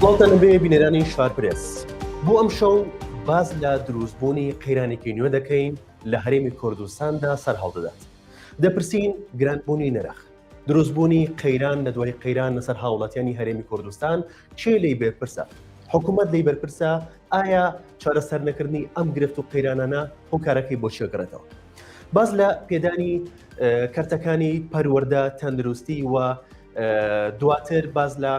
سڵاوتان بێ بینەرانی شارپرێس. بۆ ئەم شەو باز لە دروستبوونی قەیرانێکی نوێ دەکەین لە هەرێمی کوردستاندا سەر هەڵدەدات. دەپرسین گرانبوونی نرخ. دروستبوونی قەیران لە دوای قەیران لەسەر هاوڵاتیانی هەرێمی کوردستان چێ لێی بێرپرسە؟ حکوومەت لێی بەرپرسە ئایا چارەسەر نەکردنی ئەم گرفت و قەیرانانە هۆکارەکەی بۆ چێگرێتەوە؟ باز لە پێدانی کەرتەکانی پەروەردە تەندروستی و دواتر باز لە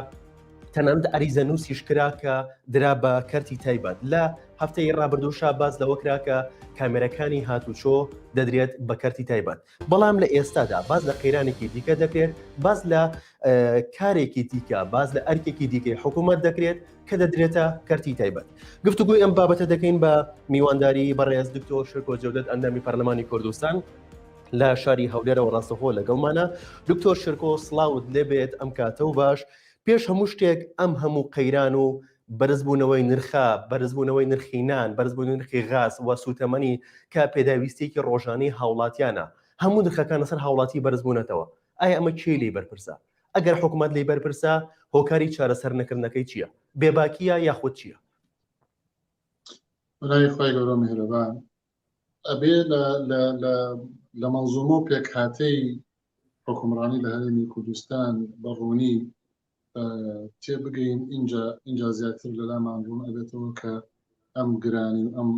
تەنانەت ئەریزە نووسیش کرا کە درا بە کەرتی تایبەت لە هەفتەی ڕابردووشا باز لەوە کرا کە کامێرەکانی هاتوچۆ دەدرێت بە کەرتی تایبەت. بەڵام لە ئێستادا باز لە قەیرانێکی دیکە دەکرێت، باز لە کارێکی دیکە، باز لە ئەرکێکی دیکەی حکوومەت دەکرێت کە دەدرێتە کەرتی تایبەت. گفتوگوی ئەم بابەتە دەکەین بە میوانداری بەڕێز دکتۆر شرکۆ جەودەت ئەندامی پەرلەمانی کوردستان لە شاری هەولێرەوە ڕاستەخۆ لەگەڵمانە. دکتۆر شرکۆ سڵاوت لێبێت ئەم کاتە و باش. پێش هەموو شتێک ئەم هەموو قەیران و بەرزبوونەوەی نرخە، بەرزبوونەوەی نرخینان، بەرزبوونی نرخی غاز و سوتەمەنی کە پێداویستێکی ڕۆژانەی هاوڵاتیانە، هەموو نرخەکان لەسەر هاوڵاتی بەرزبوونەتەوە. ئایا ئەمە کێ لێی بەرپرسە؟ ئەگەر حکوومەت لێی بەرپرسە هۆکاری چارەسەر نەکردنەکەی چییە؟ بێباکیە یاخود چییە؟ بەلای خۆی گەورە میهرەبان ئەبێ لە مەنزومە و پێکهاتەی حکومڕانی لە هەرێمی کوردستان بەڕوونی تێبگەین اینجا زیاتر لە لامان ئەبێتەوە کە ئەم گرانی و ئەم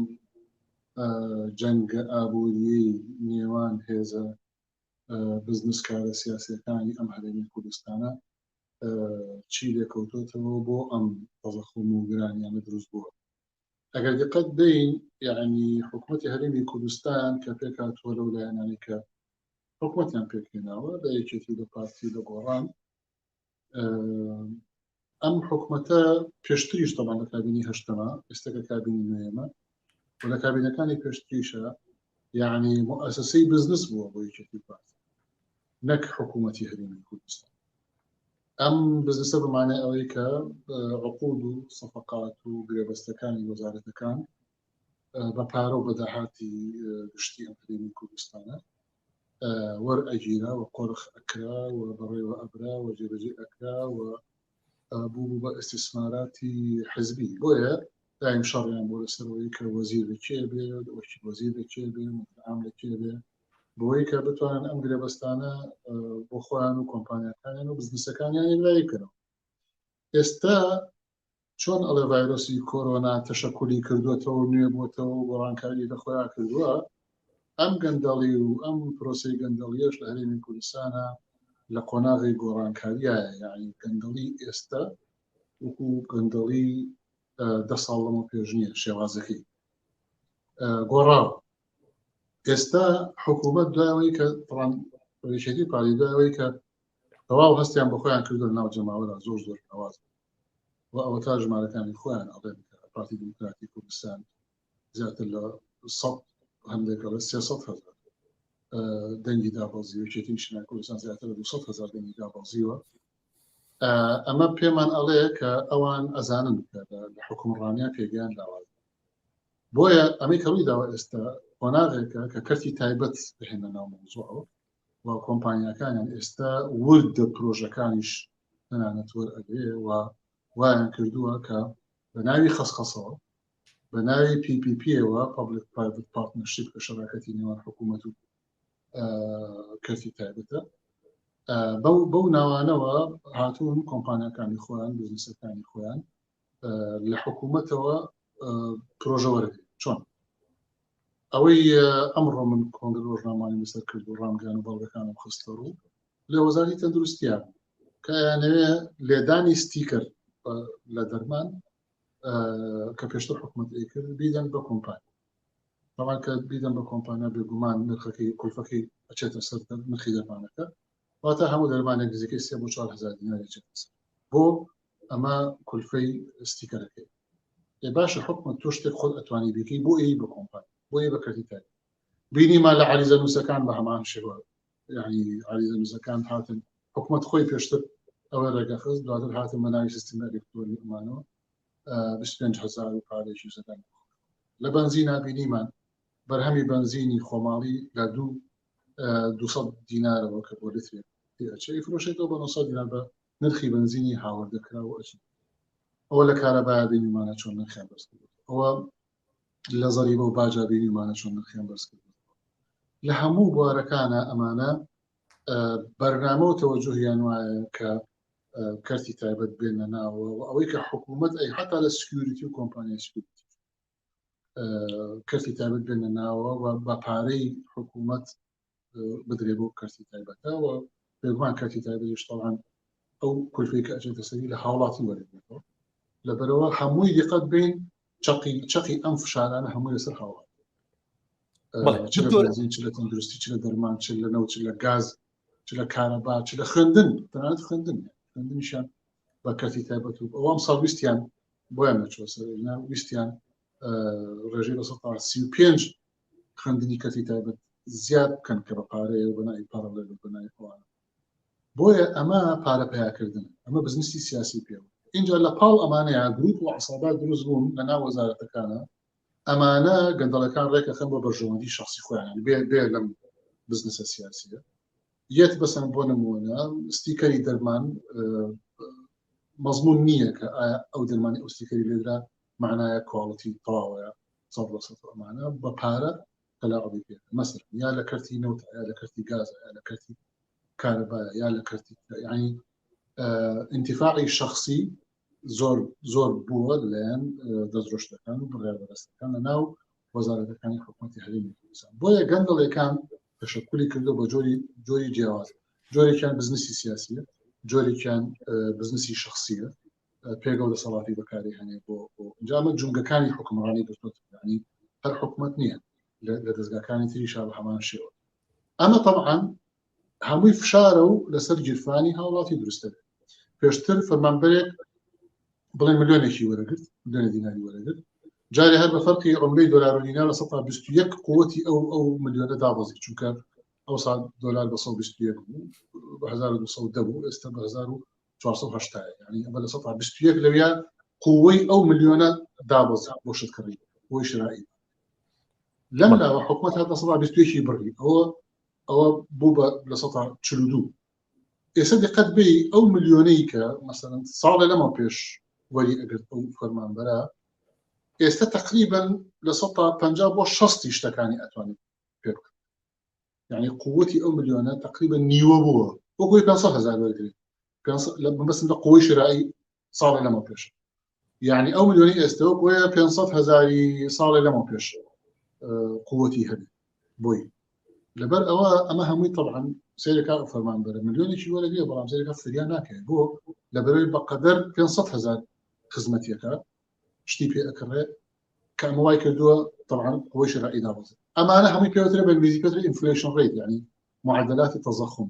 جەنگە ئابوووری نێوان هێزە بزنسکارە سیاسەکانی ئەم هەرێمی کوردستانە چی لێکەوتۆتەوە بۆ ئەم تەزەخم و گرانیانە دروست بووە. ئەگەر دقت بین یعنی حکوومەتی هەرێمی کوردستان کە پێکهاتووە لەو لایەنانی کە حکوومەتیان پێکهێناوە لە یەکێتی لە پارتی لە گۆڕان، ئەم حکوومەتە پێشتریش تەمان لە کابینی هەشتەمە، ئێستاکە کابینی نوێمە و لە کابینەکانی پێشتریشە یعنی مؤسسەی بزنس بووە بۆ یەکێتی پارتی نەک حکوومەتی هەرێمی کوردستان. ئەم بزنسە بمانە ئەوەی کە عقود و سەفقات و گرێبەستەکانی وەزارەتەکان بە پارە و بەداهاتی گشتی ئەم هەرێمی کوردستانە وەرئەگیرا و قۆرخ ئەکرا و بەڕێوە ئەبرا و جێبەجێ ئەکرا و بوو بە ئستیسماراتی حزبی. بۆیە دایم شەڕیان بۆ لەسەرەوەی کە وەزیر لەکێ بێ، وەکی وەزیر لەکێ بێ، مدیرعام لەکێ بێ، بۆی کە بتوانن ئەم گرێبەستانە بۆ خۆیان و کۆمپانیەکانیان و بزنسەکانیان یەکلایی بکەنەوە. ئێستا چۆن ئەڵێ ڤایرۆسی کۆرۆنا تەشەکولی کردوێتەوە و نوێ بووەتەوە و گۆڕانکاری لە خۆیان کردووە، ئەم گەندەڵی و ئەم پرۆسی گەندەڵیەش لە هەرێمی کوردستانە لە قۆناغی گۆڕانکاریایە. یعنی گەندەڵی ئێستا وەکو گەندەڵی 10 ساڵ لەمە پێش نییە، شێوازەکەی گۆڕاوە. ئێستا حکوومەت دوایەوەی کە ڕێشێتی پاری دوایەوەی کە تەواو هەستیان بە خۆیان کردو ناو جەماوەدا زۆر ناواز و ئەوە تا ژمارەکانی خۆیان ئەڵێن کە پارتی دموکراتی کوردستان زیاتر لە 100 هەندێکە لە 300,000 دەنگی دابەزی و یەکێتی نیشتیمانی کوردستان زیاتر لە 200,000 دەنگی دابەزیوە. ئەمە پێمان ئەڵێ کە ئەوان ئەزانن کە لە حکومڕانیان پێگەیان لاواز. بۆیە ئەمەی کە ڕووی داوە ئێستا قۆناغێکە کە کەرتی تایبەت بهێنە ناو مەوزوعەوە و کۆمپانیەکانیان ئێستا وردە پرۆژەکانیش تەنانەت وەرئەگرێ و وایان کردووە کە بە ناوی خەسخەسەوە، بە ناوی PPPەوە Public Private Partnership کە شەراکەتی نێوان حکوومەت و کەرتی تایبەتە، بەو ناوانەوە هاتوون کۆمپانیەکانی خۆیان، بزنسەکانی خۆیان لە حکوومەتەوە پرۆژە وەرگرن. چۆن ئەوەی ئەمڕۆ من کۆنگرە ڕۆژنامانی لەسەر کرد و ڕامگەیان و بەڵگەکانم خستە ڕوو لە وەزارەتی تەندروستیان کە یانەوێ لێدانی ستیکەر لە دەرمان کە پێشتر حکوومەت ئەیکرد بیدەن بە کۆمپانیا. بەڵام کە بیدەن بە کۆمپانیا بێگومان نرخەکەی کولفەکەی ئەچێتە سەر نرخی دەرمانەکە، واتە هەموو دەرمانێک نزیکەی 3 بۆ 4,000 دینار ئەچێتە سەر. بۆ ئەمە کولفەی ستیکەرەکەی. باشە حکومەت تۆ شتێک خۆت ئەتوانی بیکەی بۆ ئەی بە کۆمپانیا، بۆ ئەی بە کەرتی تایبەت. بینیمان لە عەریزە نووسەکان بە هەمان شێوە، یعنی عەریزە نووسەکان هاتن حکومەت خۆی پێشتر ئەوە ڕێگەخست، دواتر هاتن بە ناوی سیستەمی ئەلکترۆنی ئەمانەوە 25,000 پارێکی زەدان. لە بەنزینە بینیمان بەرهەمی بەنزینی خۆماڵی لە 200 دینارەوە کە بۆ لترێک ئەچێ فڕۆشێتەوە بە 900 دینار بە نرخی بەنزینی هاوردەکرا و ئەچێت. ئەوە لە کارەبایە بینیمانە چۆن نرخیان بەرز کردووە، ئەوە لە زەریبە و باجا بینیمانە چۆن نرخیان بەرز کردووە. لە هەموو بوارەکانە ئەمانە بەرنامە و تەوەجوهیان وایە کە کەرتی تایبەت بێنە ناوە و ئەوەی کە حکوومەت ئەی حتا لە سکیوریتی و کۆمپانیای سکیوریتی کەرتی تایبەت بێنە ناوە و بە پارەی حکوومەت بدرێ بۆ کەرتی تایبەتە و پێگومان کەرتی تایبەتیش تەڵان ئەو کولفەی کە ئەچێتە سەری لە هاوڵاتی وەرێتەوە لەبەرەوە هەمووی دیقەت بین چەقی ئەم فشارانە هەمووی لەسەر هاوڵات چ لە بنزین، چ لە تەندروستی، چ لە دەرمان، چ لە نەوت، چ لە گاز، چ لە کارەبا، چ لە خوێندن، تەنانەت خوێندنیشیان بە کەرتی تایبەت و ئەوام ساڵ ویستیان بۆیان نەچوە سەر ویستیان ڕێژەی 35 خوێندنی کەرتی تایبەت زیاد بکەن کە بە پارەیە و بەنای پارەڵێ و بەنای ئەوانە. بۆیە ئەمە پارە پیاکردن، ئەمە بزنسی سیاسی پێوە. اینجا لە پاڵ ئەمانەیە گروپ و عەسابات دروست بوون لە ناو وەزارەتەکانە، ئەمانە گەندەڵەکان ڕێکە خەن بۆ بەرژەوەندی شخصی خۆیان بێ لەم بزنسە سیاسیە. یەک بەسەن بۆ نمونە ستیکەری دەرمان مەزمون نییە کە ئایا ئەو دەرمانی ئەو ستیکەری لێدرا معنایە کواڵیتی تەواوەیە 100% ئەمانە بە پارە تەلاعوبی پێ مەسەر یا لە کەرتی نەوت، یا لە کەرتی گازە، یا لە کەرتی کارەبایە، یا لە کەرتی یعنی انتفاعی شخصی زۆر بووە لەلایەن دەستدرۆشتەکان و بڕیاردەستەکان لە ناو وەزارەتەکانی حکوومەتی هەرێمی کوردستان. بۆیە گەندەڵەکان تەشەکولی کردو بە جۆری جیاواز، جۆرێکیان بزنسی سیاسیە، جۆرێکیان بزنسی شخصیە پێگە و دەسەڵاتی بەکاری هەنێ بۆ ئەنجامە جونگەکانی حکومڕانی دەستۆت، ینی هەر حکوومەت نییە لە دەستگاکانی تریشا بە هەمان شێوە. ئەمە طبعاً هەمووی فشارە و لەسەر گیرفانی هاوڵاتی دروستە. پێشتر فەرمانبەرێک بڵێن ملیۆنێکی وەرەگرت، ملیۆنی دیناری وەرەگرت، جارێ هەر بە فەرقی عملەی دۆلار و دینار لە 121 قووەتی ئەو ملیۆنە دابەزی، چونکە ئەو ساڵ دۆلار بە 121 بوو، بە 1200 بوو، ئێستا بە 1480، یعنی ئەمە لە 121 لەویا قووەی ئەو ملیۆنە دابەزی بۆ شتکڕی بۆی شرایی. لەم لاوە حکوومەت هاتە 121 بڕی، ئەوە بوو بە لە 142. ئێستا دقت بێ ئەو ملیۆنەی کە مەسەڵەن ساڵێ لەمە پێش وەری ئەگرت ئەو فەرمانبەرە، ئێستا تقریباً لە 150 بۆ 60 شتەکانی ئەتوانێت پێ بکەن. یعنی قووەتی ئەو ملیۆنە تقریباً نیوە بووە، وەکوی 500,000 وەرگرت بەسن لە قووەی شرایی ساڵێ لەمە پێش. یعنی ئەو ملیۆنی ئێستا وەکویە 500,000 ساڵێ لەمە پێش قووەتی هەبێت بۆی. لەبەر ئەوە ئەمە هەمووی طبعاً سیرێکا فەرمانبەرە ملیۆنێکی وەرەگرێ، بەڵام سیرێکا فریان ناکەێت بۆ لەبەرەوەی بەقەدەر 500,000 خزمەتیەکە شتی پێ ئەکڕێ کە ئەمە وای کردووە طبعاً قووەی شرایی دابەزێت. ئەمانە هەمووی پێوترە بە ئینگلیزی پێوترە ئینفلیشن ڕیت، یعنی معدلاتی تەزەخم.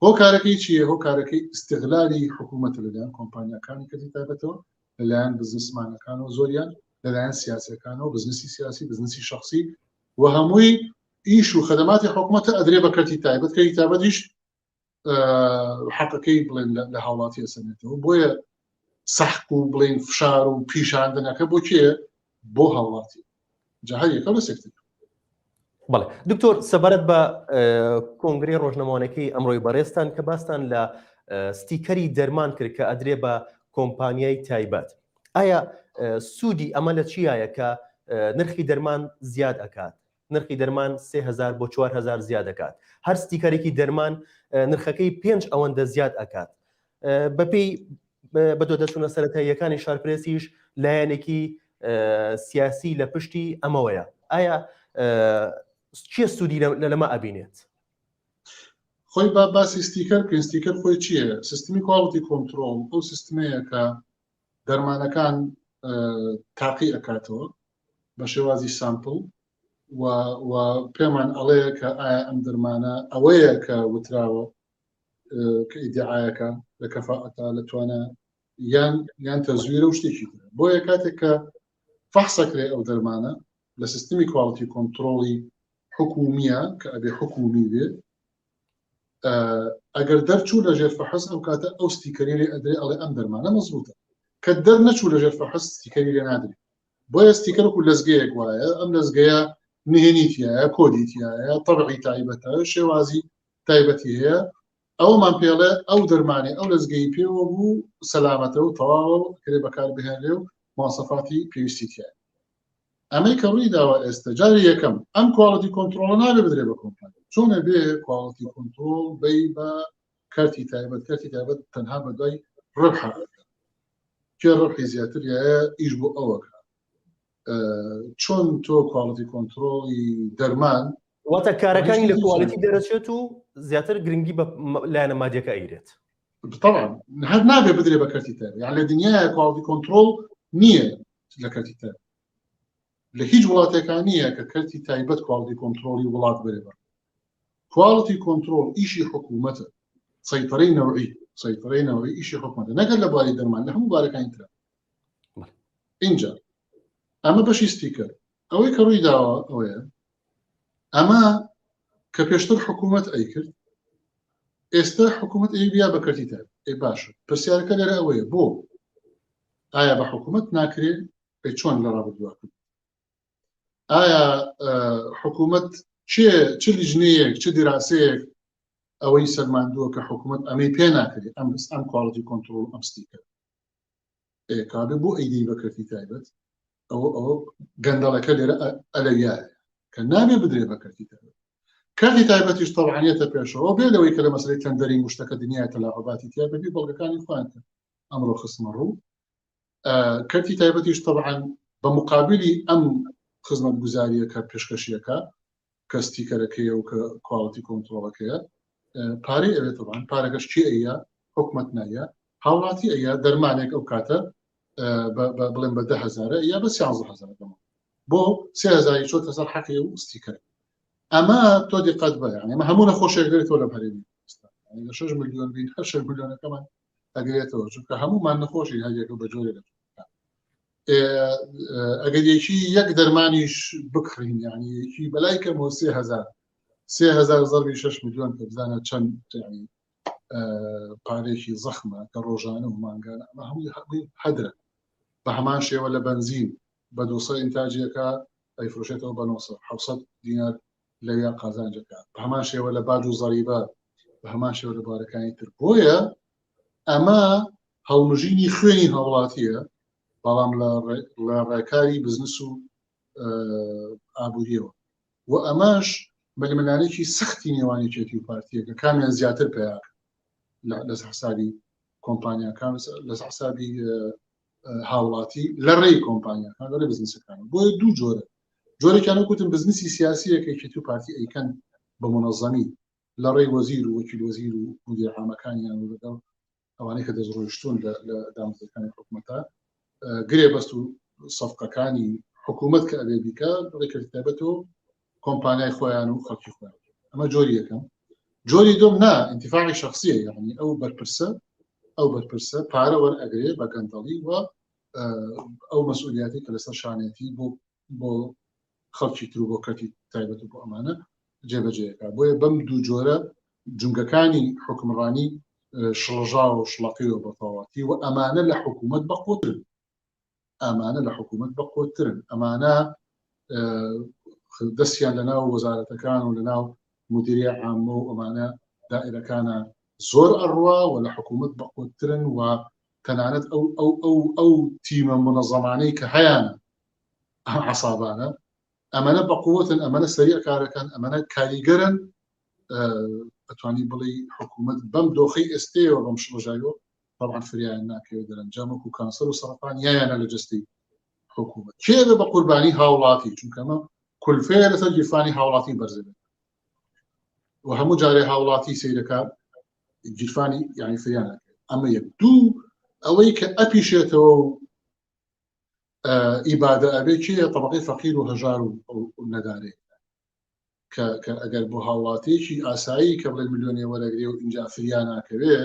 هۆکارەکەی چییە؟ هۆکارەکەی استغلالی حکوومەتە لەلایەن کۆمپانیەکانی کەرتی تایبەتەوە، لەلایەن بزنسمانەکانەوە زۆریان، لەلایەن سیاسەکانەوە، بزنسی سیاسی، بزنسی شخصی و هەمووی ئیش و خدماتی حکوومەتە ئەدرێ بە کەرتی تایبەت، کەرتی تایبەتیش حەقەکەی بڵێن لە هاوڵاتی ئەسەنێتەوە. بۆیە سەحق و بڵێن فشار و پیشاندنەکە بۆ کێ؟ بۆ هاوڵاتی. جا هەر یەکە لە سێکتر. بەڵێ دکتۆر، سەبارەت بە کۆنگرەی ڕۆژنەمەوانەکەی ئەمڕۆی بەڕێستان کە باستان لە ستیکەری دەرمان کرد کە ئەدرێ بە کۆمپانیای تایبەت، ئایا سوودی ئەمە لە چیایە کە نرخی دەرمان زیاد ئەکات؟ نرخی دەرمان 3000 بۆ 4000 زیاد دەکات. هەر ستیکەرێکی دەرمان نرخەکەی 5 ئەوەندە زیاد ئەکات. بەپێی بەدۆ دەچوونە سەرەتاییەکانی شارپرێسیش لایەنێکی سیاسی لە پشتی ئەمەوەیە. ئایا چیە سوودی لەمە ئەبینێت؟ خۆی باسی ستیکەر بکەین. ستیکەر خۆی چییە؟ سیستمی کواڵیتی کۆنترۆڵ، ئەو سیستمەیە کە دەرمانەکان تاقی ئەکاتەوە بە شێوازی سامپڵ و پێمان ئەڵەیە کە ئایا ئەم دەرمانە ئەوەیە کە وتراوە کە ئیدعایەکە لە کەفاءەتە لە توانە یان تەزویرە و شتێکی ترە. بۆیە کاتێک کە فەحسەکرێ ئەو دەرمانە لە سیستمی کواڵیتی کۆنترۆڵی حکومیە کە ئەبێ حکومی بێ، ئەگەر دەرچوو لە ژێر فەحس ئەو کاتە ئەو ستیکەری لێ ئەدرێ ئەڵێ ئەم دەرمانە مەزبووتە. کە دەرنەچوو لە ژێر فەحس ستیکەری لێ نادرێت. بۆیە ستیکەرێکو لەزگەیەک وایە، ئەم لەزگەیە نهێنیتیایە، کۆدیتیایە، تەبعی تایبەتە، شێوازی تایبەتی هەیە، ئەومان پێڵێ ئەو دەرمانێ ئەو لەزگەی پێوە بوو سەلامەتە و تەواو کرێ بەکار بهێنێ و مواصفاتی پێویستی تیایە. ئەمەی کە ڕووی داوە ئێستا جاری یەکەم ئەم کواڵیتی کۆنتڕۆڵە نابێ بدرێ بە کۆمپانیا. چۆنە بێ کواڵیتی کۆنتڕۆڵ بەی بە کارتی تایبەت تەنها بە دوای ڕبح کێ ڕبحی زیاتر هەیە ئیش بۆ ئەوەکە. چۆن تۆ کواڵیتی کۆنتڕۆڵی دەرمان واتە کارەکانی لە کوالیتی دەرەچێت و زیاتر گرنگی بە لایەنە مادیەکە ئەیرێت. طبعا هەر نابێ بدرێ بە کارتی تایبەت، یان لە دنیای کواڵیتی کۆنتڕۆڵ نییە لە کارتی تایبەت. لە هیچ وڵاتێکان نییە کە کارتی تایبەت کواڵیتی کۆنتڕۆڵی وڵات بێ بە. کواڵیتی کۆنتڕۆڵ ئیشی حکوومەتە، سەیطرەی نەوەی ئیشی حکوومەتە، نەگەر لە بواری دەرمان لە هەموو بارەکانی ترە. اینجا ئەمە بەشی ستیکەر. ئەوەی کە ڕووی داوە ئەوەیە ئەمە کە پێشتر حکوومەت ئەیکرد، ئێستا حکوومەت ئەی بیا بە کارتی تایبەت. ئەی باشە، پرسیارەکە لێرە ئەوەیە بۆ ئایا بە حکوومەت ناکرێت پێی چۆن لە ڕابردووە کرد؟ ئایا حکوومەت چ لیژنەیەک چ دیراسەیەک ئەوەی سەرماندووە کە حکوومەت ئەمەی پێ ناکرێت ئەم کواڵیتی کۆنتڕۆڵ ئەم ستیکەر کابێ بۆ ئەیدی بە کارتی تایبەت. ئەوە گەندەڵەکە لێرە ئەلەویایە کە نابێ بدرێ بە کارتی تایبەت. کارتی تایبەتیش تەبعانیەتە پێشەوە بێ لەوەی کە لە مەسەلەی تەندەری مشتەکە دنیای تەلاعوباتی تیا بەبێ بەڵگەکانی خۆیانکە ئەمڕۆ خستمە ڕوو. کارتی تایبەتیش تەبعان بە مقابلی ئەم خزمەتگوزاریە کە پێشکەشیەکە کە ستیکەرەکەیە و کە کواڵیتی کۆنتڕۆڵەکەیە پارەی ئەوێت طبعاً پارەکەش چی ئەیە؟ حکومەت نایە، هاوڵاتی ئەیە دەرمانێک ئەو کاتە بڵێن بە 10,000 یا بە 13,000 بۆ 3,000 چۆتە سەر حەقی و ستیکەر. ئەمە تۆ دقت بە یعنی ئەمە هەموو نەخۆشیێک دێتەوە لە هەرێمی کوردستان. لە 6 ملیۆن بین 8 ملیۆنەکەمان ئەگرێتەوە چونکە هەموومان نەخۆشی هەریەکە بە جۆرێک ئەگەر یەکی یەک دەرمانیش بکڕین یعنی یەکی بەلای کەمەوە 3,000 ضربی 6 ملیۆن کە بزانە چەند پارێکی زەخمە کە ڕۆژانە و مانگانە ئەمە هەمووی هەدرە. بە هەمان شێوە لە بنزین بە 200 ئینتاجیەکە ئەیفرۆشێتەوە بە 900 دینار لەویا قازانجەکە، بە هەمان شێوە لە باج و زەریبە، بە هەمان شێوە لە بارەکانی تر. بۆیە ئەمە هەڵمژینی خوێنی هەوڵاتیە، بەڵام لە ڕێکاری بزنس و ئابووریەوە و ئەمەش مەلملانێکی سەختی نێوانی چێتی و پارتیەکە کامیان زیاتر پێیاکە لەس حسابی کۆمپانیاکان لەس حسابی هاوڵاتی لە ڕێی کۆمپانیاکان لە بزنسەکان. بۆیە دوو جۆرێکیان وەکوتم بزنسی سیاسیەکە چێتی و پارتی ئەیکەن بە منەظەمی لە ڕێی وەزیر و وەکیل وەزیر و مدیر عامەکانیان و لەگەڵ ئەوانەی کە دەستڕۆیشتوون لە دامەزەکانی حکوومەتە گرێ بەست و سەفقەکانی حکوومەت کە ئەبێ بیکە ڕێکردی تایبەتەوە کۆمپانیای خۆیان و خەڵکی خۆیان. ئەمە جۆری یەکەم. جۆری دوم نا انتفاعی شخصیە، یعنی ئەو بەرپرسە پارە وەرئەگرێ بە گەندەڵی و ئەو مەسئولیاتی کە لەسەر شانێتی بۆ خەڵکی تر و بۆ کەتی تایبەت و بۆ ئەمانە جێبەجێەکە. بۆیە بەم دوو جۆرە جنگەکانی حکمڕانی شڵژا و شڵەقی و بەتەواتی و ئەمانە لە حکوومەت بەقوترن. ئەمانە دەستیان لەناو وەزارەتەکان و لەناو مدیریە عامە و ئەمانە دائیرەکانە زۆر ئەڕوا و لە حکوومەت بەقوترن و تەنانەت ئەو تیمە منەظەمانەی کە هەیانە عەسابانە ئەمانە بەقوتن، ئەمانە سەریع کارەکەن، ئەمانە کاریگەرن. ئەتوانی بڵێ حکوومەت بەم دۆخەی ئێستەیەوە بەم شڵژایەوە طبعا فریایان ناکەوێت دەرەنجامە و کانسەر و سەرەتان یایانە لە جستی حکوومەت کێبێ بە قوربانی هاوڵاتی، چونکەمە کولفەیە لەسەر گیرفانی هاوڵاتی بەرزێت و هەموو جارێ هاوڵاتی سیرەکە گیرفانی یعنی فریان ناکەوێت. ئەمە یەک. دوو ئەوەی کە ئەپیشێتەوە و ئیبادە ئەبێ کێ طبقەی فەقیر و هەژار و نەدارێت کە ئەگەر بۆ هاوڵاتێکی ئاسایی کە بڵێن ملیۆنێ وەرەگرێ و اینجا فریان ناکەوێ،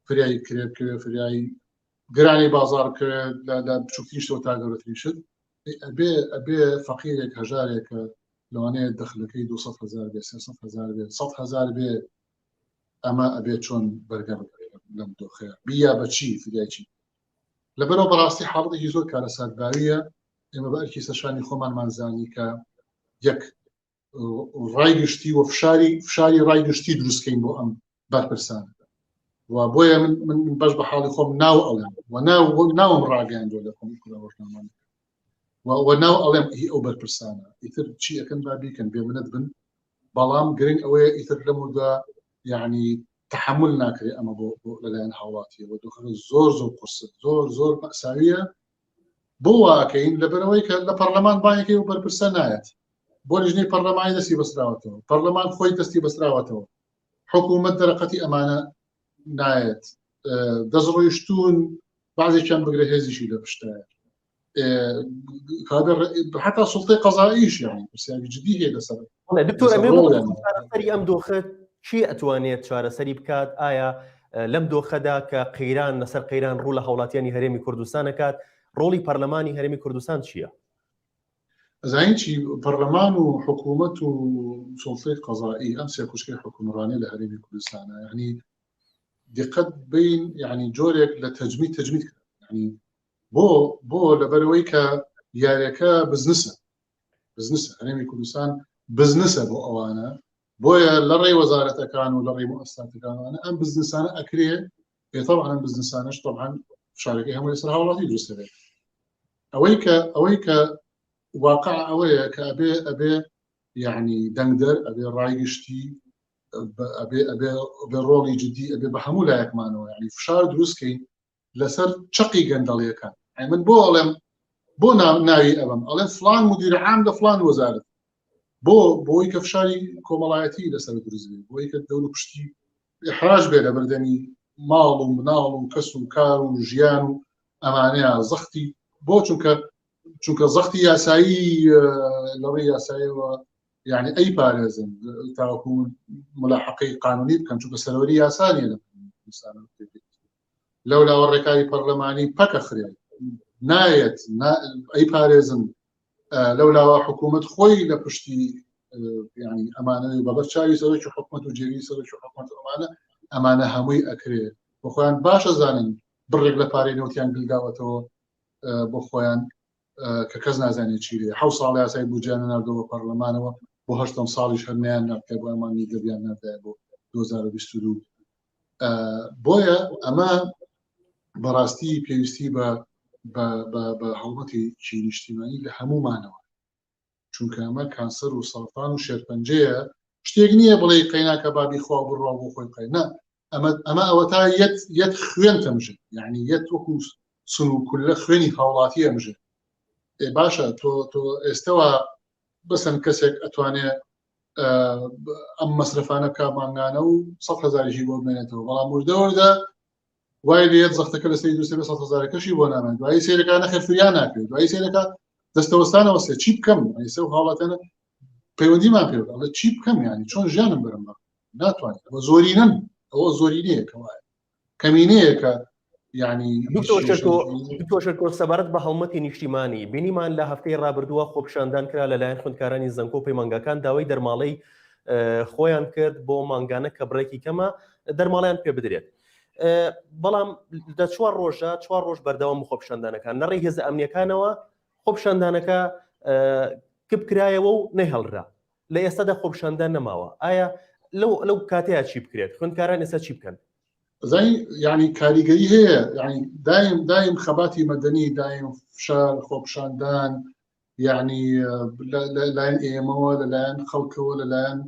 فریایی کرێبکەوێ، فریایی گرانی بازار کرێت لە بچووکترینشتەوە تا گەورەترینشت، ئەبێ فەقیرێک هەژارێکە لەوانەیە دەخلەکەی 200,000 بێ 300,000 بێ 100,000 بێ، ئەمە ئەبێ چۆن بەرگەڕ لەم دۆخەیە بیا بەچی فریایکی. لەبەرەوە بەڕاستی حاڵەتێکی زۆر کارەساتباویە. ئێمە بە ئەرکی سەرشانی خۆمانمانزانی کە یەک ڕایگشتی و فشاری ڕایگشتی دروستکەین بۆ ئەم بەرپرسانە و بۆیە من بەش بە حاڵی خۆم ناو ئەڵێم و ناوم ڕاگەیاندووە لە کۆمیسیۆنە ڕۆژنامە و ناو ئەڵێم هی ئەو بەرپرسانە ئیتر چی ئەەکەن با بیکەن بێمنەت بن بەڵام گرنگ ئەوەیە ئیتر لەمدا یعنی تحمل ناکرێت ئەمە بۆ لەلایەن هاوڵاتیەوە دۆخەکە زۆر قورست زۆر مەساویە بۆ واکەین لەبەرەوەی کە لە پەرلەمان بانێکی و بەرپرسە نایەت بۆ لیژنەی پەرلەمانی دەستی بەستراوەتەوە پەرلەمان خۆی دەستی بەستراوەتەوە حکوومەت دەرەقەتی ئەمانە نایەت دەستڕۆیشتون بعضێکیان بگرە هێزیشی لە پشتایە حتا سڵتەی قەزاییش یعنی پرسیاری جدی هەیە لەسەر دکتۆر چارەسەری ئەم دۆخە چی ئەتوانێت چارەسەری بکات ئایا لەم دۆخەدا کە قەیران لەسەر قەیران ڕوو لە هاوڵاتیانی هەرێمی کوردستان دەکات ڕۆڵی پەرلەمانی هەرێمی کوردستان چییە؟ ئەزانین چی پەرلەمان و حکوومەت و سڵتەی قەزایی ئەم سێ کوشکەی حکومڕانی لە هەرێمی کوردستانە یعنی دقت بین یعنی جۆرێک لە تەجمید کرد یعنی بۆ لەبەرەوەی کە یاریەکە بزنسە هەرێمی کوردستان بزنسە بۆ ئەوانە بۆیە لە ڕێی وەزارەتەکان و لە ڕێی مؤسساتەکانوانە ئەم بزنسانە ئەکرێ طبعا ئەم بزنسانەش طبعا شارەکەی هەموو لەسەر هاوڵاتی دروست دەبێت ئەوەی کە واقع ئەوەیە کە ئەبێ یعنی دەنگدەر ئەبێ ڕایگشتی ئەبێ ڕۆڵی جدی ئەبێ بە هەموو لایەکمانەوە یعنی فشار دروستکەین لەسەر چقی گەندەڵیەکان من بۆ ئەڵێم بۆ ناوی ئەوەم ئەڵێن فلان مدیرە عام لە فلان وەزارەت بۆی کە فشاری کۆمەڵایەتی لەسەر دروست بێت بۆی کە دەور پشتی ئحراج بێ لە بەردەمی ماڵ و مناڵ و کەس و کار و ژیان و ئەمانەیە زەختی بۆ چونکە زەختی یاسایی لە ڕێی یاساییەوە یعنی ئەی پارێزن تاوەکو ملاحقەی قانونی بکەن چونکە سەرۆری یاسانیە لە لەولاوە ڕێکاری پەرلەمانی پەکە خرێ نایەت ئەی پارێزن لەولاوە حکوومەت خۆی لە پشتی ینی ئەمانە بەبەر چاوی سەرۆکی حکوومەت و جێوی سەرۆکی حکوومەت ئەمانە هەمووی ئەکرێ بۆ خۆیان باشە زانن بڕێک لە پارەی نەوتیان گلگاوەتەوە بۆ خۆیان کە کەس نازانێت چیرێ 7 ساڵ یاسای بودجیانە نردەوە پەرلەمانەوە بۆ 8 ساڵیش هەرمیان ناکە بۆ ئەمانی دەبیان نردای بۆ 2022 بۆیە ئەمە بەڕاستی پێویستی بە هەڵمەتی نیشتیمانی لە هەمومانەوە چونکە ئەمە کانسەر و سەرطان و شێرپەنجەیە شتێک نییە بڵێ قەیناکە بابی خوا بڕوا بۆ خۆی قەینا ئەمە ئەوە تا یەت خوێن تەمژن یعنی یەت وەکو سن و کولە خوێنی هاوڵاتی ئەمژن باشە تۆ ئێستەوە بەسەن کەسێک ئەتوانێت ئەم مەسرفانە کامانگانە و 100,000 بۆ بمێنێتەوە بەڵام وردەوەدا وای لێت زەختەکە لە سەری دووسێ 100,000 کەشی بۆ نامێت دوایی سێرەکانە خێرفریان ناکرێت دوایی سێرەکە دەستەوەستانەوە سێ چی بکەم سێ و هاوڵاتێنە پەیوەندیمان پێ ئەڵێ چی بکەم یعنی چۆن ژیانم برم بە ناتوانێت ئەوە زۆرینەن ئەوە زۆرینەیە کەوایە کەمینەیە کە یعنی دکتۆر سەبارەت بە هەڵمەتی نیشتیمانی بینیمان لە هەفتەی ڕابردووە خۆپیشاندان کرا لەلایەن خوێندکارانی زەنکۆ پەیمانگەکان داوای دەرماڵەی خۆیان کرد بۆ مانگانە کە بڕێکی کەمە دەرماڵیان پێ بدرێت بەڵام لە 4 ڕۆژ بەردەوام خۆپیشاندانەکان نەڕێی هێزە ئەمنیەکانەوە خۆپیشاندانەکە کبکرایەوە و نەیهەڵرا لە ئێستادا خۆپیشاندان نەماوە ئایا لەو کاتەیە چی بکرێت خوێندکاران ئێستا چی بکەن یعنی کاریگەری هەیە یعنی دایم خەباتی مەدەنی دایم فشار خۆپیشاندان یعنی لەلایەن ئێمەوە لەلایەن خەڵکەوە لەلایەن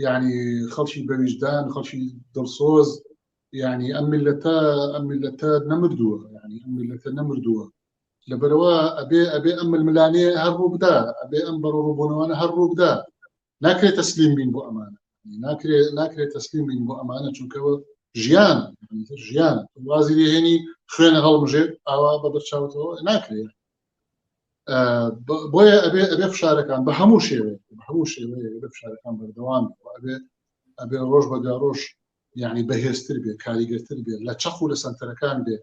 یعنی خەڵکی بەویژدان خەڵکی دڵسۆز یعنی ئەم میلەتە نەمردووە یعنی ئەم میلەتە نەمردووە لەبەرەوە ئەبێ ئەم ململانەیە هەر ڕوو بدا ئەبێ ئەم بەڕۆڕووبوونەوەنە هەر ڕوو بدا ناکرێت تەسلیم بین بۆ ئەمانە ناکرێت تەسلیم بین بۆ ئەمانە چونکەوە ژیان وازی لێهێنی خوێنە هەڵمژێت ئاوا بە بەرچاوتەوە ناکرێت بۆیە ئەبێ فشارەکان بە هەموو شێوەیە بە فشارەکان بەردەوام ئەبێ ڕۆژ بەگا ڕۆژ یعنی بەهێزتر بێ کاریگەرتر بێ لە چەق و لە سەنتەرەکان بێ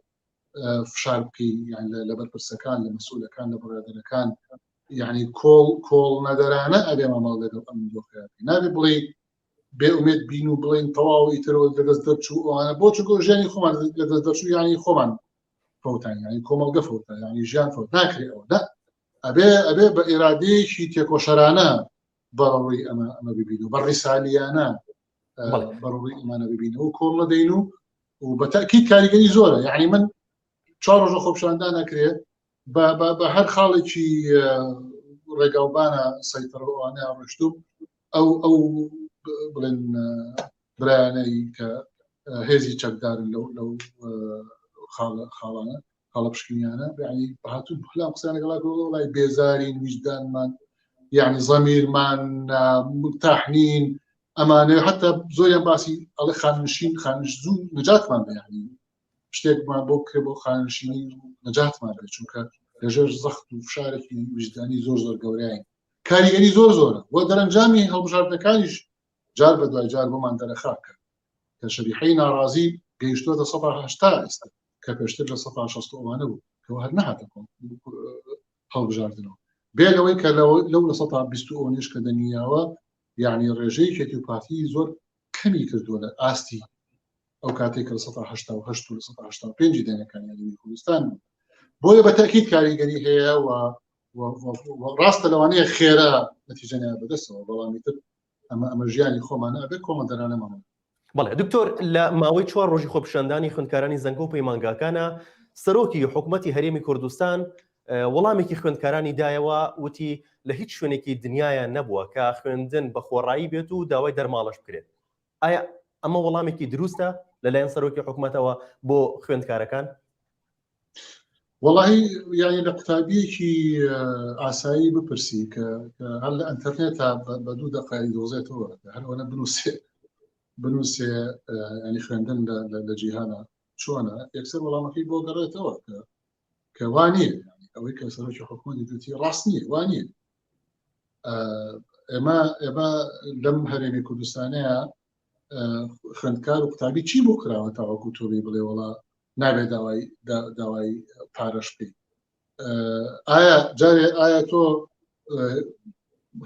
فشار بکەین یعنی لە بەرپرسەکان لە مەسئولەکان لە بڕادەرەکان یعنی کۆڵ نەدەرانە ئەبێ مەماڵ لەگەڵ ئەم دۆخەیە نابێ بڵێ بێ ئومێد بین و بڵێن تەواو ئیترەوە لەدەست دەرچوو ئەوانە بۆ چونکە ژیانی خۆمان لەدەست دەرچوو یعنی خۆمان فەوتان یعنی کۆمەڵگە فەوتان یعنی ژیان فەوت ناکرێت ئەوە ئەبێ بە ئێرادەیەکی تێکۆشەرانە بەڕووی ئەمە ببین و بە ڕیسالیانە ضروري ئەمانە ببینەوە کۆڵە دەین و بەتاکید کاریگەری زۆرە یعنی من 4 ڕۆژە خۆپشاندان نەکرێت بە هەر خاڵێکی ڕێگاوبانە سەیتەڕەوانە ڕشتوم ئەو بڵێن برایانەی کە هێزی چەکدارن لەو خاڵانە خاڵە پشکنیانە ینی هاتوو بخلام قسانە گەڵای بێزارین ویجدانمان یعنی زەمیرمان مرتاحنین ئەمانە حتا زۆریان باسی ئەڵێ خانشین خانشزوو نەجاتمان بەیانی شتێکمان بۆ کرێ بۆ خانشینی نەجاتمان بێت چونکە لەژێر زەخت و فشارێکی وجدانی زۆر گەورەیە کاریگەری زۆرە وە دەرەنجامی هەڵبژاردنەکانیش جار بە دوای جار بۆمان دەرەخاکە کە شەریحەی ناڕازی گەیشتووەتە 180 ئێستا کە پێشتر لە 160 ئەوانە بوو کەەوە هەر نەهاتە هەڵبژاردنەوە بێ لەوەی کە لەو لە 120 کە دەنیاوە یعنی ڕێژەی کێتی و پارتی زۆر کەمی کردووە لە ئاستی ئەو کاتێک لە 188 و 185 دێنەکانی کوردستان بۆیە بەتاکید کاریگەری هەیە و ڕاستە لەوانەیە خێرا نەتیجەنیا بەدەستەوە بەڵامی تر ئەمە ژیانی خۆمانە ئەبێت کۆمەندەرانەمان. بەڵێ دکتۆر لە ماوەی 4 ڕۆژی خۆپشاندانی خوێندکارانی زەنگە و پەیمانگاکانە سەرۆکی حکوومەتی هەرێمی کوردستان وەڵامێکی خوێندکارانی دایەوە وتی لە هیچ شوێنێکی دنیاە نەبووە کە خوێندن بە خۆڕایی بێت و داوای دەرماڵش بکرێت. ئایا ئەمە وەڵامێکی دروستە لەلایەن سەرۆکی حکوومەتەوە بۆ خوێندکارەکان؟ وەڵاهی یعنی لە قوتابیەکی ئاسایی بپرسی کە هەر لە ئەنتەرنێتە بە 2 دقیقی دۆزێتەوە هەروەنە بنووسێ ینی خوێندن لە جیهانە چۆنە یەکسەر وەڵامەکەی بۆ گەڕێتەوە کە وانیە ئەوەی کە سەرۆکی حکوومەتی دوتی ڕاست نییە وانیە ئێمە لەم هەرێمی کوردستانەیە خوێندکار و قوتابی چی بۆ کراوە تاوەکو تۆبی بڵێ وڵا نابێت داوای پارەش بکەیت ئایا تۆ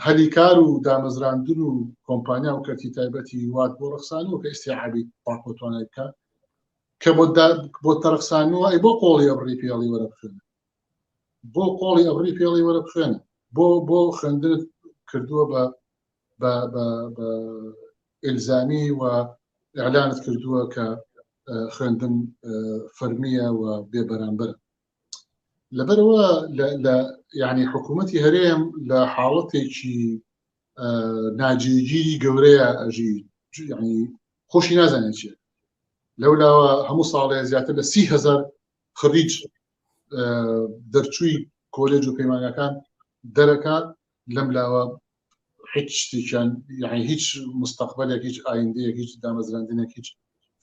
هەلیکار و دامەزراندن و کۆمپانیا و کەرتی تایبەتی وات بۆ ڕەخسانەوە کە ئیسیعابی پاکۆتوانای بکە کە بۆ تەرەخسانەوە ئەی بۆ قۆڵی ئەبڕی پێڵی وەرە بخوێنە بۆ قۆڵی ئەبڕی پێڵی وەرە بخوێنە بۆ خوێندنت کردووە بە ئیلزامی و ئیعلانت کردووە کە خوێندن فەرمیە و بێبەرامبەر لەبەرەوە یعنی حکوومەتی هەرێم لە حاڵەتێکی ناجێگیری گەورەیە ئەژی ینی خۆشی نازانێت چیە لەولاوە هەموو ساڵێ زیاتر لە 30,000 خڕیج دەرچووی کۆلێج و پەیمانگاکان دەرەکات لەم لاوە هیچ شتێکیان یعنی هیچ مستەقبەلێک هیچ ئایندەیەک هیچ دامەزراندنێک هیچ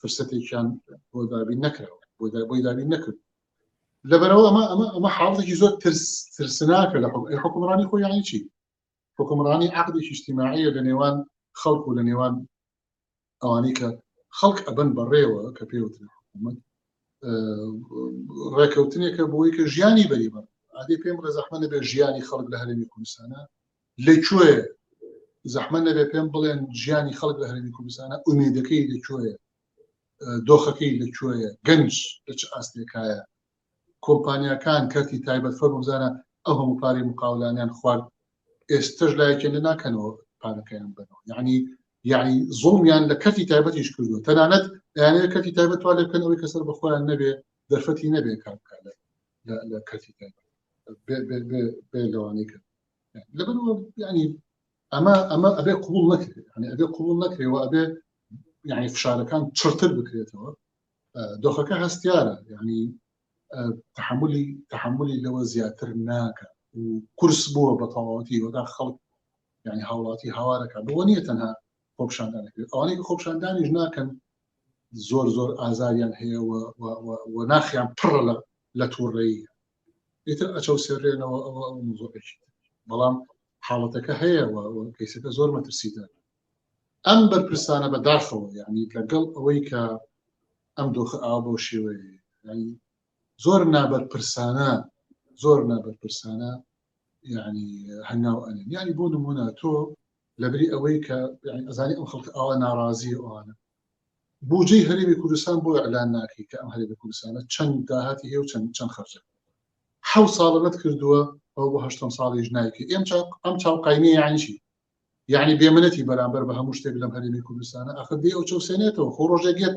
فرسەتێکیان بۆ دابین نەکراوە بۆی دابین نەکرد لەبەرەوە ئەمە حاڵێکی زۆر ترسناکە لە حکومڕانی خۆی یعنی چی حکومڕانی عقدێکی اجتماعیە لە نێوان خەڵک و لە نێوان ئەوانەی کە خەڵک ئەبن بەڕێوە کە پێوترێت حکوومەت ڕێکەوتنێکە بۆی کە ژیانی بەریبە عادی پێم ڕێزەحمە نەبێت ژیانی خەڵک لە هەرێمی کوردستانە لەکوێ زەحمە نەبێت پێم بڵێن ژیانی خەڵک لە هەرێمی کوردستانە ئومێدەکەی لەکوێیە دۆخەکەی لەکوێیە گەنج لە چ ئاستێکایە کۆمپانیاکان کەرتی تایبەت فەرموزانە ئەو هەموو پارەی مقاولانیان خوارد ئێستش لایەکێن لە ناکەنەوە پارەکەیان بنەوە یعنی زوڵمیان لە کەرتی تایبەتیش کردووە تەنانەت یانەیە کەرتی تایبەت وا لێ بکەن ئەوەی کەسەر بەخۆیان نەبێ دەرفەتی نەبێ کار بکات لە کەرتی تایبەت بێ لەوانەی کرد لەبەرەوە ینی ئەمە ئەبێ قبول نەکرێت ئەبێ قبول نەکرێەوە ئەبێ یعنی فشارەکان چرتر بکرێتەوە دۆخەکە هەستیارە یعنی تحملی لەوە زیاتر ناکە و کورس بووە بە تەواوەتی وەدا خەڵک یعنی هاوڵاتی هاوارەکە بۆ نییە تەنها خۆپشاندانەکرێت ئەوانەی خۆپشاندانیش ناکەن زۆر ئازاریان هەیە و ناخیان پڕە لە تووڕێی ئیتر ئەچەو سێڕێنەوە ئەوە زۆرێکی بەڵام حاڵەتەکە هەیە کەیسەکە زۆر مەترسیدە ئەم بەرپرسانە بەداخەوە یعنی لەگەڵ ئەوەی کە ئەم دۆخە ئاوا بۆ شێوەیە ینی زۆر نابەرپرسانە یعنی هەنگاو ئەنێن یعنی بۆ نمونە تۆ لەبری ئەوەی کە ئەزانی ئەم خەڵک ئاوا ناڕازی ئەوانە بودجەی هەرێمی کوردستان بۆ ئەعلان ناکەی کە ئەم هەرێمی کوردستانە چەند داهاتی هەیە و چەند خەرجە 7 ساڵە نەت کردووە ئەو بۆ 8 ساڵیش نایکە ئەم چاوقاینی یعنی چی يعني بێمنەتی بەرامبەر بە هەموو شتێک لەم هەرێمی کوردستانە ئەخدی ئەو چەوسێنێتەوە خۆ ڕۆژێکێت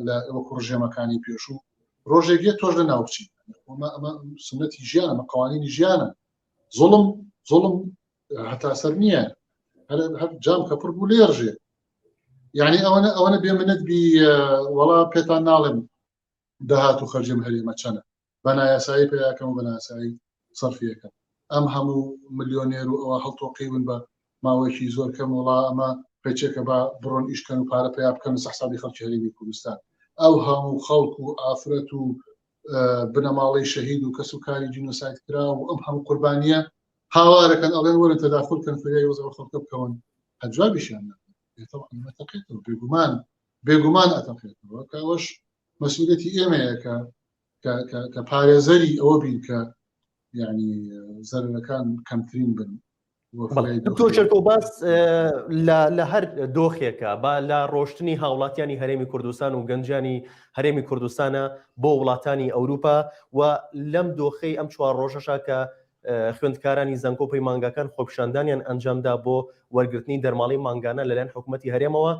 لە وەکو ڕژێمەکانی پێشوو ڕۆژێکێت تۆش لە ناو بچیت ئەمە سنەتی ژیانە ئەمە قوانینی ژیانە زوڵم هەتا سەر نییە هەر جام کە پڕ بوو لێرژێ یعنی ئەوەنە بێمنەت بی وەڵا پێتان ناڵێم داهات و خەرجم هەرێمە چەنە بەنایاسایی پێیاکەم و بەنایاسایی سەرفیەکەم ئەم هەموو ملیۆنێر و ئەوە هەڵتۆقیون بە ماوەیەکی زۆر کەم وڵا ئەمە پێچێکە بە بڕۆن ئیشکەن و پارە پێیا بکەن سەحسابی خەڵکی هەرێمی کوردستان ئەو هەموو خەڵک و ئافرەت و بنەماڵەی شەهید و کەس و کاری جینۆساید کرا و ئەم هەموو قوربانیە هاوارەکەن ئەڵێن وەرن تەداخلکەن فریای وەزارە خەڵکە بکەون هەجوابیشیان طبعا ئەتەقێتەوە بێگومان ئەتەقێتەوە کە ئەوەش مەسئولەتی ئێمەیە کە پارێزەری ئەوە بین کە یعنی زەرەکان کەمترین بن تۆ چرک و باس لە هەر دۆخێکە با لە ڕۆشتنی هاوڵاتیانی هەرێمی کوردستان و گەنجانی هەرێمی کوردستانە بۆ وڵاتانی ئەوروپا و لەم دۆخەی ئەم چوار ڕۆژەشا کە خوێندکارانی زەنکۆپی مانگاکان خۆپیشاندانیان ئەنجامدا بۆ وەرگرتنی دەرماڵی مانگانە لەلایەن حکوومەتی هەرێمەوە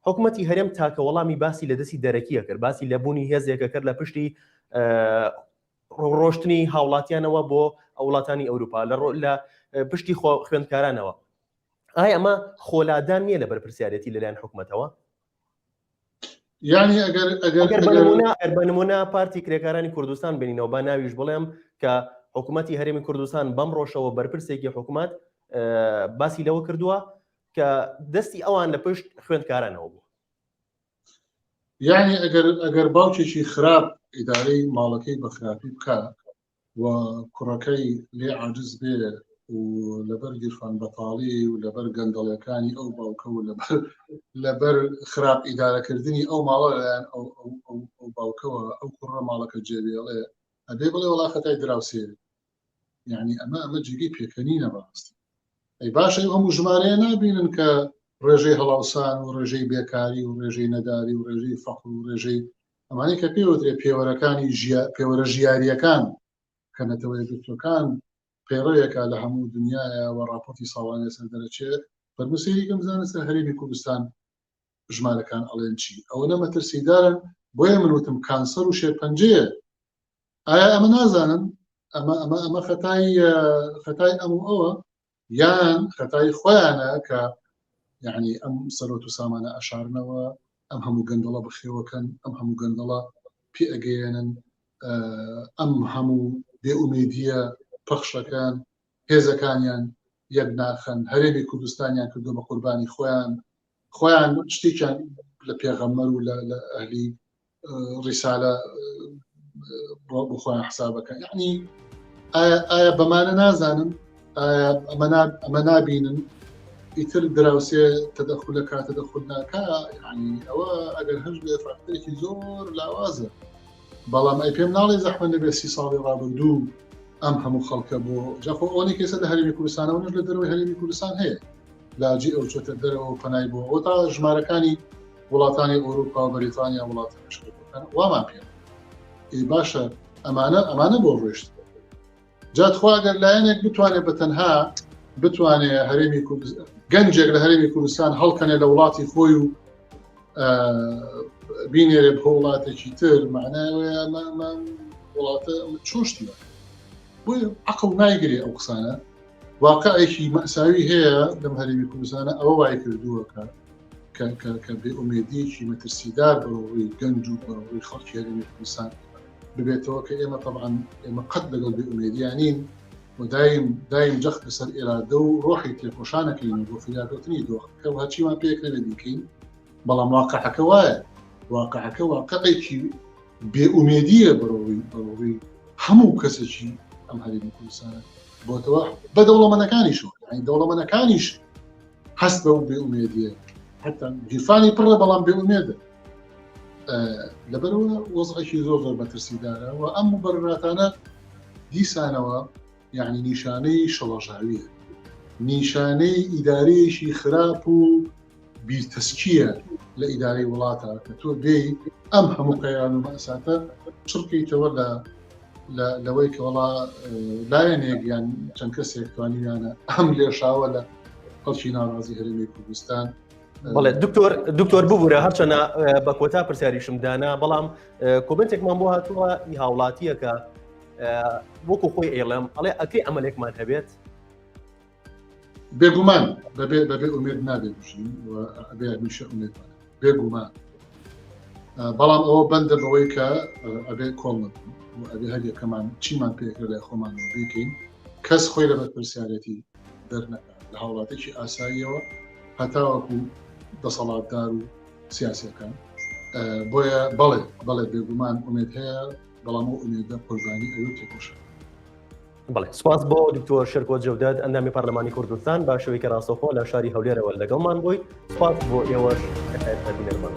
حکوومەتی هەرێم تاکە وەڵامی باسی لە دەستی دەرەکیە کرد باسی لەبوونی هێزێکە کرد لە پشتی ڕۆشتنی هاوڵاتیانەوە بۆ وڵاتانی ئەوروپا لە پشتی خوێندکارانەوە ئایا ئەمە خۆلادان نییە لە بەرپرسیارەتی لەلایەن حکوومەتەوە یعنی ئەگەر بەنمونە پارتی کرێکارانی کوردستان بینینەوە با ناویش بڵێم کە حکوومەتی هەرێمی کوردستان بەم ڕۆژەوە بەرپرسێکی حکوومەت باسی لەوە کردووە کە دەستی ئەوان لە پشت خوێندکارانەوە بوو یعنی ئەگەر باوکێکی خراپ ئیدارەی ماڵەکەی بە خراپی بکە و کوڕەکەی لێ عاجز بێ و لەبەر گیرفان بەتاڵی و لەبەر گەندەڵەکانی ئەو باوکە و لەبەر خراپ ئیدارەکردنی ئەو ماڵە لەیان ئەو باوکەوە ئەو کوڕە ماڵەکە جێبێڵێ ئەبێ بڵێ وڵا خەتای دراوسێ یعنی ئەمە جێگەی پێکەنینە بەڕاستی ئەی باشە هەموو ژمارەیە نابینن کە ڕێژەی هەڵاوسان و ڕێژەی بێکاری و ڕێژەی نەداری و ڕێژەی فەقر و ڕێژەی ئەمانەی کە پێوترێ پێوەرەکانی پێوەرە ژیاریەکان کە نەتەوە یەکگرتوەکان پێڕەیەکە لە هەموو دنیاە و ڕاپۆرتی ساڵانە سەر دەرەچێت بەرمسێریکەم بزانە سەر هەرێمی کوردستان ژمارەکان ئەڵێن چی ئەوە نە مەترسیدارن بۆیە من وتم کانسەر و شێرپەنجەیە ئایا ئەمە نازانن ئەمە خەتای ئەوە یان خەتای خۆیانە کە یعنی ئەم سەرۆت و سامانە ئەشارنەوە ئەم هەموو گەندەڵە بەخێوەکەن ئەم هەموو گەندەڵە پێ ئەگەیەنن ئەم هەموو بێئومێدیە پەخشەکان هێزەکانیان یەک ناخەن هەرێمی کوردستانیان کردو بە قوربانی خۆیان شتێکیان لە پێغەمبەر و لە ئەهلی ڕیسالە بۆ خۆیان حسابەکەن یعنی ئایا بەمانە نازانن ئەمە نابینن ئیتر دراوسێ تەدەخولەکە تەدەخول ناکە یعنی ئەوە ئەگەر هەش بێ فاکتەرێکی زۆر لاوازە بەڵام ئەی پێم ناڵێ زەحمە نەبێ 30 ساڵی ڕابردوو ئەم هەموو خەڵکە بۆ جاخۆ ئەوەی کەسە لە هەرێمی کوردستانەوە لە دەرەوەی هەرێمی کوردستان هەیە لاجی ئەو چۆتە دەرەوە پەنای بۆ ئەو تا ژمارەکانی وڵاتانی ئەوروپا و بەریتانیا وڵاتی مشکلەکان وامان پێ باشە ئەمانە بۆ ڕۆیشت جاتخوا ئەگەر لایەنێک بتوانێت بەتەنها بتوانێت هەرێمی کوردستان گەنجێک لە هەرێمی کوردستان هەڵکەنێ لە وڵاتی خۆی و بینێرێ بۆ وڵاتێکی تر معناوەیە وڵاتە چۆشتیە بۆی عقڵ نایگرێ ئەو قسانە واقعێکی مەساوی هەیە لەم هەرێمی کوردستانە ئەوە وای کردووە کە بێئومێدیەکی مەترسیدار بەڕۆی گەنج و بەڕۆی خەڵکی هەرێمی کوردستان ببێتەوە کە ئێمە طبعاً ئێمە قەت لەگەڵ بێئومێدیانین و دایم جەخت لەسەر ئێرادە و ڕۆحی تێکۆشانەکەین بۆ فریادوتنی دۆخەکە و هەچیمان پێکرێ دیکەین بەڵام واقعەکە وایە واقعەکە واقعێکی بێئومێدیە بەڕۆی هەموو کەسێکی ئەم هەرێمی کوردستانە بۆتەوە بە دەوڵەمەندەکانیشەوە یعنی دەوڵەمەندەکانیش هەست بە بێئومێدیە حتا گیرفانی پڕە بەڵام بێئومێدە لەبەرەوە وەزعێکی زۆر بەترسیدارە و ئەم مبەرراتانە دیسانەوە یعنی نیشانەی شەڵەژاویە نیشانەی ئیدارەیەکی خراپ و بیرتەسکیە لە ئیدارەی وڵاتە کە تۆ بێی ئەم هەموو قەیران و مەساتە چڕکەیتەوە لەوەی کە وەڵا لایەنێک یان چەند کەسێک توانیانە ئەم لێشاوە خەڵکی ناڕازی هەرێمی کوردستان بەڵێ دکتۆر ببوورە هەرچەنە بە کۆتا پرسیاریشم دانا بەڵام کۆمنتێکمان بۆ هاتووە هاوڵاتیەکە وەکو خۆی ئێڵم ئەڵێ ئەکەی ئەمەلێکمان هەبێت بێگومان بەبێ ئومێد نابێت بژین ئەبێ هەمیشە ئومێدمان بێگومان بەڵام ئەوە بەندە بەوەی کە ئەبێ کۆڵ نبوون و ئەبێ هەر یەکەمان چیمان پێکرد لای خۆمانەوە بیکەین کەس خۆی لە بەرپرسیارەتی دەرنەکات لە هاوڵاتێکی ئاساییەوە هەتاوەکو دەسەڵاتدار و سیاسەکان بۆیە بەڵێ بێگومان ئومێد هەیە بەڵام ئەو ئومێدە قوربانی ئەوە تێکۆشە بەڵێ سوپاس بۆ دکتۆر شێرکۆ جەودەد ئەندامی پەرلەمانی کوردستان با شەوەیەکی ڕاستەوخۆ لە شاری هەولێرەوە لەگەڵمان بوویت سوپاس بۆ ئێوەش بینەرمان